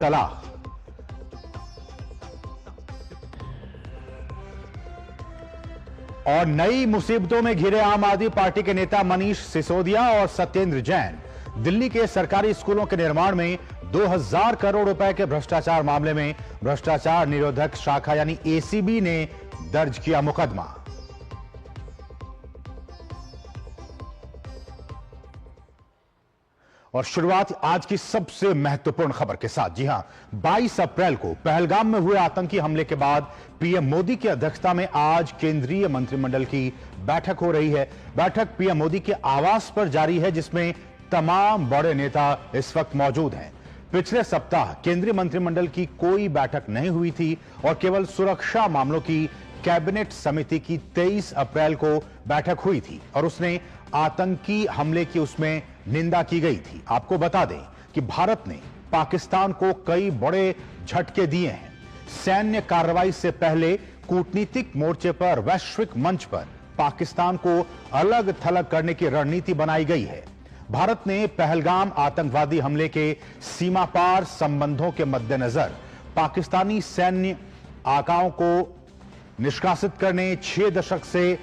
तलाक। और नई मुसीबतों में घिरे आम आदमी पार्टी के नेता मनीष सिसोदिया और सत्येंद्र जैन दिल्ली के सरकारी स्कूलों के निर्माण में 2000 करोड़ रुपए के भ्रष्टाचार मामले में भ्रष्टाचार निरोधक शाखा यानी एसीबी ने दर्ज किया मुकदमा। और शुरुआत आज की सबसे महत्वपूर्ण खबर के साथ। जी हां, 22 अप्रैल को पहलगाम में हुए आतंकी हमले के बाद पीएम मोदी की अध्यक्षता में आज केंद्रीय मंत्रिमंडल की बैठक हो रही है। बैठक पीएम मोदी के आवास पर जारी है, जिसमें तमाम बड़े नेता इस वक्त मौजूद हैं। पिछले सप्ताह केंद्रीय मंत्रिमंडल की कोई बैठक नहीं हुई थी और केवल सुरक्षा मामलों की कैबिनेट समिति की 23 अप्रैल को बैठक हुई थी और उसने आतंकी हमले की उसमें निंदा की गई थी। आपको बता दें कि भारत ने पाकिस्तान को कई बड़े झटके दिए हैं। सैन्य कार्रवाई से पहले कूटनीतिक मोर्चे पर वैश्विक मंच पर पाकिस्तान को अलग थलग करने की रणनीति बनाई गई है। भारत ने पहलगाम आतंकवादी हमले के सीमा पार संबंधों के मद्देनजर पाकिस्तानी सैन्य आकाओं को निष्कासित करने, 6 दशक से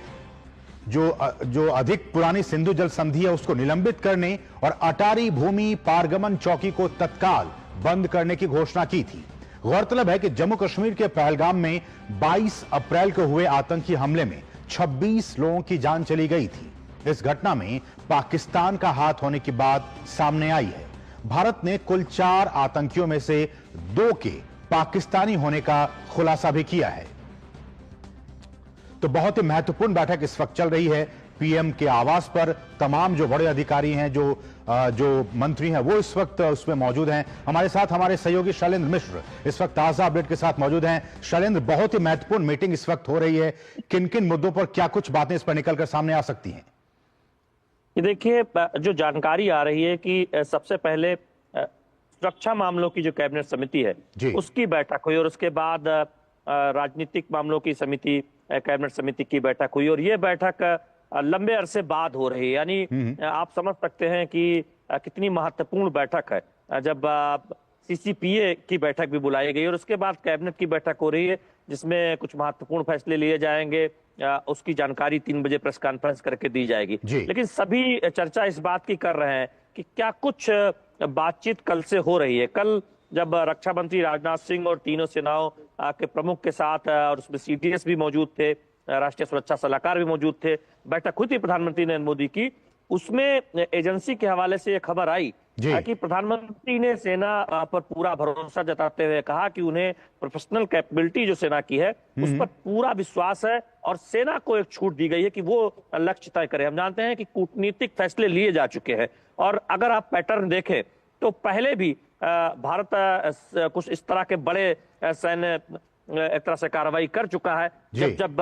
जो अधिक पुरानी सिंधु जल संधि है उसको निलंबित करने और अटारी भूमि पारगमन चौकी को तत्काल बंद करने की घोषणा की थी। गौरतलब है कि जम्मू कश्मीर के पहलगाम में 22 अप्रैल को हुए आतंकी हमले में 26 लोगों की जान चली गई थी। इस घटना में पाकिस्तान का हाथ होने की बात सामने आई है। भारत ने कुल 4 आतंकियों में से 2 के पाकिस्तानी होने का खुलासा भी किया है। तो बहुत ही महत्वपूर्ण बैठक इस वक्त चल रही है पीएम के आवास पर। तमाम जो बड़े अधिकारी हैं, जो मंत्री हैं, वो इस वक्त उसमें मौजूद हैं। हमारे साथ हमारे सहयोगी शैलेंद्र मिश्र इस वक्त ताजा अपडेट के साथ मौजूद हैं। शैलेंद्र, बहुत ही महत्वपूर्ण मीटिंग इस वक्त हो रही है। किन किन मुद्दों पर क्या कुछ बातें इस पर निकलकर सामने आ सकती हैं? ये देखिए, जो जानकारी आ रही है कि सबसे पहले सुरक्षा मामलों की जो कैबिनेट समिति है उसकी बैठक हुई और उसके बाद राजनीतिक मामलों की समिति, कैबिनेट समिति की बैठक हुई और ये बैठक लंबे अरसे बाद हो रही है। यानी आप समझ सकते हैं कि कितनी महत्वपूर्ण बैठक है जब सीसीपीए की बैठक भी बुलाई गई और उसके बाद कैबिनेट की बैठक हो रही है जिसमें कुछ महत्वपूर्ण फैसले लिए जाएंगे। उसकी जानकारी 3 बजे प्रेस कॉन्फ्रेंस करके दी जाएगी। लेकिन सभी चर्चा इस बात की कर रहे हैं कि क्या कुछ बातचीत कल से हो रही है। कल जब रक्षा मंत्री राजनाथ सिंह और तीनों सेनाओं के प्रमुख के साथ और उसमें सीडीएस भी मौजूद थे, राष्ट्रीय सुरक्षा सलाहकार भी मौजूद थे, बैठक हुई थी प्रधानमंत्री नरेंद्र मोदी की, उसमें एजेंसी के हवाले से यह खबर आई कि प्रधानमंत्री ने सेना पर पूरा भरोसा जताते हुए कहा कि उन्हें प्रोफेशनल कैपेबिलिटी जो सेना की है उस पर पूरा विश्वास है और सेना को एक छूट दी गई है कि वो लक्ष्य तय करे। हम जानते हैं कि कूटनीतिक फैसले लिए जा चुके हैं और अगर आप पैटर्न देखें तो पहले भी भारत कुछ इस तरह के बड़े सैन्य एक तरह से कार्रवाई कर चुका है जब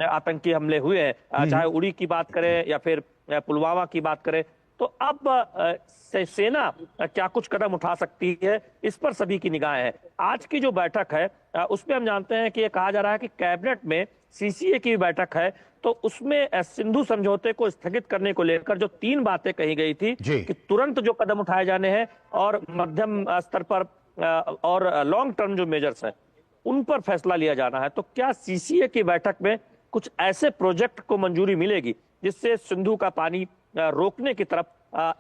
आतंकी हमले हुए हैं, चाहे उड़ी की बात करें या फिर पुलवामा की बात करें। तो अब सेना क्या कुछ कदम उठा सकती है, इस पर सभी की निगाहें हैं। आज की जो बैठक है उसमें हम जानते हैं कि ये कहा जा रहा है कि कैबिनेट में सीसीए की बैठक है तो उसमें सिंधु समझौते को स्थगित करने को लेकर जो 3 बातें कही गई थी कि तुरंत जो कदम उठाए जाने हैं और मध्यम स्तर पर और लॉन्ग टर्म जो मेजर्स हैं उन पर फैसला लिया जाना है। तो क्या सीसीए की बैठक में कुछ ऐसे प्रोजेक्ट को मंजूरी मिलेगी जिससे सिंधु का पानी रोकने की तरफ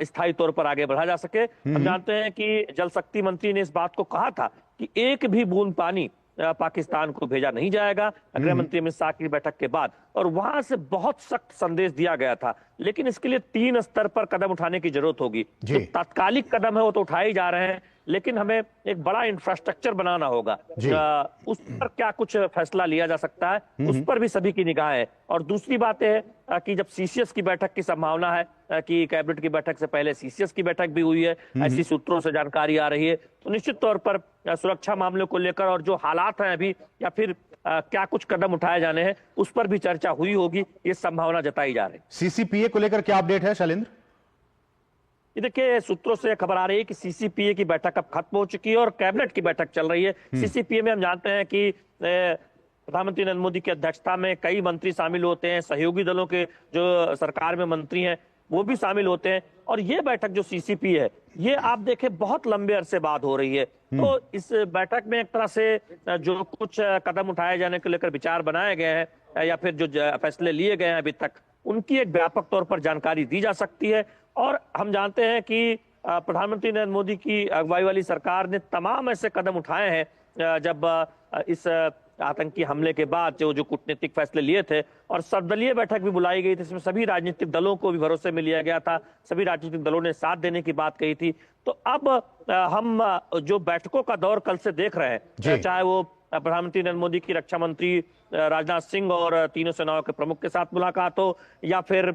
स्थायी तौर पर आगे बढ़ा जा सके। हम जानते हैं कि जल शक्ति मंत्री ने इस बात को कहा था कि एक भी बूंद पानी पाकिस्तान को भेजा नहीं जाएगा गृह मंत्री अमित शाह की बैठक के बाद, और वहां से बहुत सख्त संदेश दिया गया था। लेकिन इसके लिए 3 स्तर पर कदम उठाने की जरूरत होगी। जो तात्कालिक कदम है वो तो उठाए जा रहे हैं, लेकिन हमें एक बड़ा इंफ्रास्ट्रक्चर बनाना होगा। उस पर क्या कुछ फैसला लिया जा सकता है, उस पर भी सभी की निगाह है। और दूसरी बात है कि जब सीसीएस की बैठक की संभावना है कि कैबिनेट की बैठक से पहले सीसीएस की बैठक भी हुई है, ऐसी सूत्रों से जानकारी आ रही है, तो निश्चित तौर पर सुरक्षा मामलों को लेकर और जो हालात हैं अभी या फिर क्या कुछ कदम उठाए जाने हैं उस पर भी चर्चा हुई होगी, ये संभावना जताई जा रही है। सीसीपीए को लेकर क्या अपडेट है शैलेंद्र? ये देखिए, सूत्रों से खबर आ रही है कि सीसीपीए की बैठक अब खत्म हो चुकी है और कैबिनेट की बैठक चल रही है। सीसीपीए में हम जानते हैं कि प्रधानमंत्री नरेंद्र मोदी की अध्यक्षता में कई मंत्री शामिल होते हैं, सहयोगी दलों के जो सरकार में मंत्री हैं वो भी शामिल होते हैं। और ये बैठक जो सीसीपी है, ये आप देखें बहुत लंबे अरसे बाद हो रही है। तो इस बैठक में एक तरह से जो कुछ कदम उठाए जाने को लेकर विचार बनाए गए हैं या फिर जो फैसले लिए गए हैं अभी तक, उनकी एक व्यापक तौर पर जानकारी दी जा सकती है। और हम जानते हैं कि प्रधानमंत्री नरेंद्र मोदी की अगुवाई वाली सरकार ने तमाम ऐसे कदम उठाए हैं जब इस आतंकी हमले के बाद जो कूटनीतिक फैसले लिए थे, और सर्वदलीय बैठक भी बुलाई गई थी, इसमें सभी राजनीतिक दलों को भी भरोसे में लिया गया था, सभी राजनीतिक दलों ने साथ देने की बात कही थी। तो अब हम जो बैठकों का दौर कल से देख रहे हैं, चाहे वो प्रधानमंत्री नरेंद्र मोदी की रक्षा मंत्री राजनाथ सिंह और तीनों सेनाओं के प्रमुख के साथ मुलाकात हो, या फिर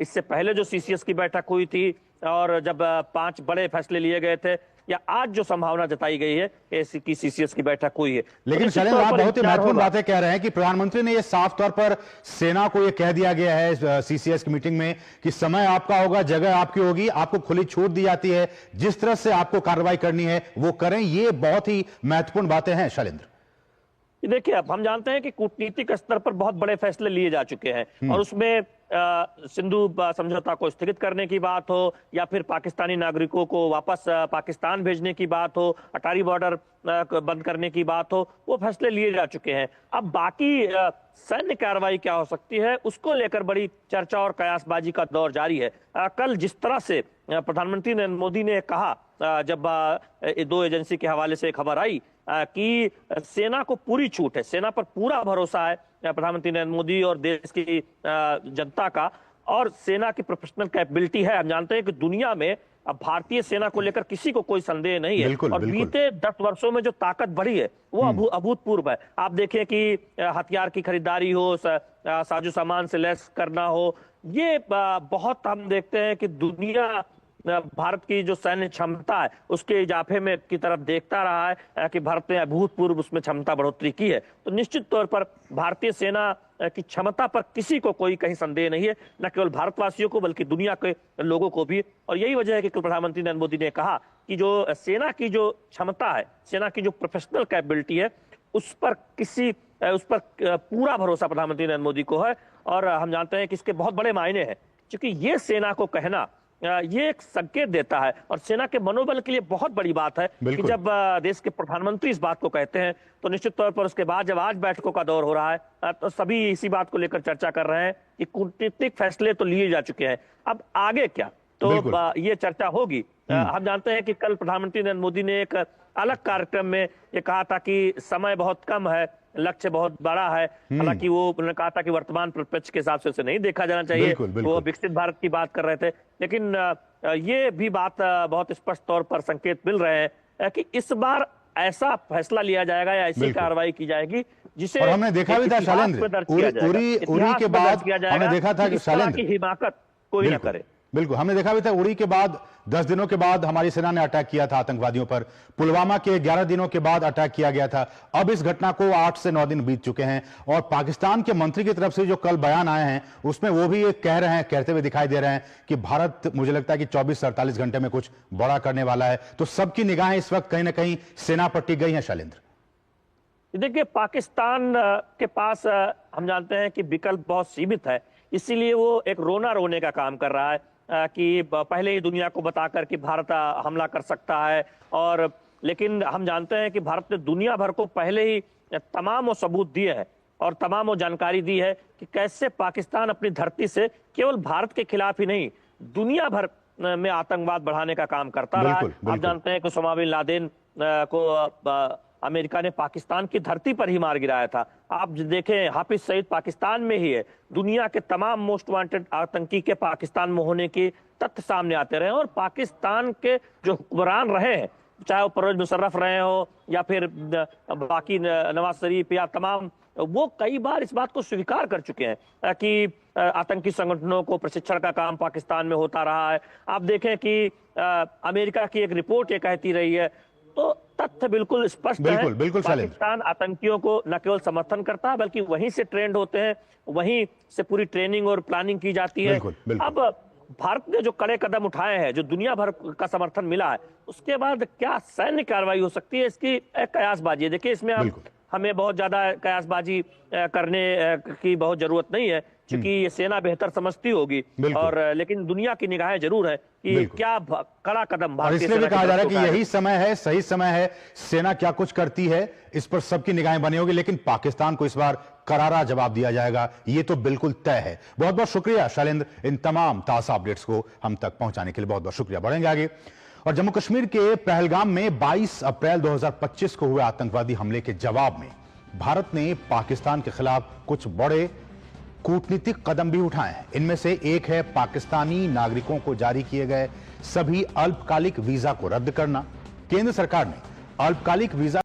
इससे पहले जो सीसीएस की बैठक हुई थी और जब 5 बड़े फैसले लिए गए थे, या आज जो संभावना जताई गई है कि सीसीएस की बैठक हुई है। लेकिन शैलेंद्र, आप बहुत ही महत्वपूर्ण बातें कह रहे हैं कि प्रधानमंत्री ने यह साफ तौर पर सेना को यह कह दिया गया है सीसीएस की मीटिंग में कि समय आपका होगा, जगह आपकी होगी, आपको खुली छूट दी जाती है, जिस तरह से आपको कार्रवाई करनी है वो करें। ये बहुत ही महत्वपूर्ण बातें हैं शैलेंद्र। देखिए, अब हम जानते हैं कि कूटनीतिक स्तर पर बहुत बड़े फैसले लिए जा चुके हैं, और उसमें सिंधु समझौता को स्थगित करने की बात हो, या फिर पाकिस्तानी नागरिकों को वापस पाकिस्तान भेजने की बात हो, अटारी बॉर्डर बंद करने की बात हो, वो फैसले लिए जा चुके हैं। अब बाकी सैन्य कार्रवाई क्या हो सकती है, उसको लेकर बड़ी चर्चा और कयासबाजी का दौर जारी है। कल जिस तरह से प्रधानमंत्री नरेंद्र मोदी ने कहा, जब 2 एजेंसी के हवाले से खबर आई कि सेना को पूरी छूट है, सेना पर पूरा भरोसा है प्रधानमंत्री नरेंद्र मोदी और देश की जनता का, और सेना की प्रोफेशनल कैपेबिलिटी है। हम जानते हैं कि दुनिया में अब भारतीय सेना को लेकर किसी को कोई संदेह नहीं है, और बीते 10 वर्षों में जो ताकत बढ़ी है वो अभूतपूर्व है। आप देखें कि हथियार की खरीदारी हो, साजो सामान से लैस करना हो, ये बहुत हम देखते हैं कि दुनिया भारत की जो सैन्य क्षमता है उसके इजाफे में की तरफ देखता रहा है कि भारत ने अभूतपूर्व उसमें क्षमता बढ़ोतरी की है। तो निश्चित तौर पर भारतीय सेना की क्षमता पर किसी को कोई कहीं संदेह नहीं है, न केवल भारतवासियों को बल्कि दुनिया के लोगों को भी। और यही वजह है कि प्रधानमंत्री नरेंद्र मोदी ने कहा कि जो सेना की जो क्षमता है, सेना की जो प्रोफेशनल कैपेबिलिटी है, उस पर पूरा भरोसा प्रधानमंत्री नरेंद्र मोदी को है। और हम जानते हैं कि इसके बहुत बड़े मायने हैं, क्योंकि ये सेना को कहना ये एक संकेत देता है, और सेना के मनोबल के लिए बहुत बड़ी बात है कि जब देश के प्रधानमंत्री इस बात को कहते हैं, तो निश्चित तौर पर उसके बाद जब आज बैठकों का दौर हो रहा है तो सभी इसी बात को लेकर चर्चा कर रहे हैं कि कूटनीतिक फैसले तो लिए जा चुके हैं, अब आगे क्या, तो ये चर्चा होगी। हम जानते हैं कि कल प्रधानमंत्री नरेंद्र मोदी ने एक अलग कार्यक्रम में ये कहा था कि समय बहुत कम है, लक्ष्य बहुत बड़ा है। हालांकि वो उन्होंने कहा था कि वर्तमान परिप्रेक्ष्य के हिसाब से उसे नहीं देखा जाना चाहिए, वो विकसित भारत की बात कर रहे थे। लेकिन ये भी बात बहुत स्पष्ट तौर पर संकेत मिल रहे हैं कि इस बार ऐसा फैसला लिया जाएगा या ऐसी कार्रवाई की जाएगी जिसे, और हमने देखा भी था शैलेंद्र, उरी के बाद हमने देखा था कि शैलेंद्र की हिमाकत कोई न करे। बिल्कुल, हमने देखा भी था उरी के बाद 10 दिनों के बाद हमारी सेना ने अटैक किया था आतंकवादियों पर, पुलवामा के 11 दिनों के बाद अटैक किया गया था। अब इस घटना को 8 से 9 दिन बीत चुके हैं, और पाकिस्तान के मंत्री की तरफ से जो कल बयान आए हैं उसमें वो भी ये कहते हुए दिखाई दे रहे हैं कि भारत, मुझे लगता है कि 24 से 48 घंटे में कुछ बड़ा करने वाला है। तो सबकी निगाहें इस वक्त कहीं ना कहीं सेना पर टिक गई हैं शैलेंद्र। देखिए, पाकिस्तान के पास हम जानते हैं कि विकल्प बहुत सीमित है, इसीलिए वो एक रोना रोने का काम कर रहा है कि पहले ही दुनिया को बताकर कि भारत हमला कर सकता है। और लेकिन हम जानते हैं कि भारत ने दुनिया भर को पहले ही तमाम वो सबूत दिए हैं और तमाम वो जानकारी दी है कि कैसे पाकिस्तान अपनी धरती से केवल भारत के खिलाफ ही नहीं, दुनिया भर में आतंकवाद बढ़ाने का काम करता रहा है। आप जानते हैं कि ओसामा बिन लादेन को अमेरिका ने पाकिस्तान की धरती पर ही मार गिराया था। आप देखें, हाफिज सईद पाकिस्तान में ही है। दुनिया के तमाम मोस्ट वांटेड आतंकी के पाकिस्तान में होने के तथ्य सामने आते रहे, और पाकिस्तान के जो हुक्मरान रहे हैं, चाहे वो परवेज मुशर्रफ रहे हो या फिर बाकी नवाज शरीफ या तमाम, वो कई बार इस बात को स्वीकार कर चुके हैं कि आतंकी संगठनों को प्रशिक्षण का काम पाकिस्तान में होता रहा है। आप देखें कि अमेरिका की एक रिपोर्ट ये कहती रही है, तो तथ्य बिल्कुल स्पष्ट है। पाकिस्तान आतंकियों को न केवल समर्थन करता है बल्कि वहीं से ट्रेंड होते हैं, वहीं से पूरी ट्रेनिंग और प्लानिंग की जाती है। अब भारत ने जो कड़े कदम उठाए हैं, जो दुनिया भर का समर्थन मिला है, उसके बाद क्या सैन्य कार्रवाई हो सकती है, इसकी एक कयासबाजी है। देखिए, इसमें हमें बहुत ज्यादा कयासबाजी करने की बहुत जरूरत नहीं है, क्योंकि ये सेना बेहतर समझती होगी, और लेकिन दुनिया की निगाहें जरूर है कि क्या कड़ा कदम और इसलिए भी कहा जा रहा है कि यही समय है, सही समय है, सेना क्या कुछ करती है इस पर सबकी निगाहें बनी होगी, लेकिन पाकिस्तान को इस बार करारा जवाब दिया जाएगा, ये तो बिल्कुल तय है। बहुत बहुत शुक्रिया शैलेंद्र, इन तमाम ताजा अपडेट्स को हम तक पहुंचाने के लिए बहुत बहुत शुक्रिया। बढ़ेंगे आगे, और जम्मू कश्मीर के पहलगाम में 22 अप्रैल 2025 को हुए आतंकवादी हमले के जवाब में भारत ने पाकिस्तान के खिलाफ कुछ बड़े कूटनीतिक कदम भी उठाए हैं। इनमें से एक है पाकिस्तानी नागरिकों को जारी किए गए सभी अल्पकालिक वीजा को रद्द करना। केंद्र सरकार ने अल्पकालिक वीजा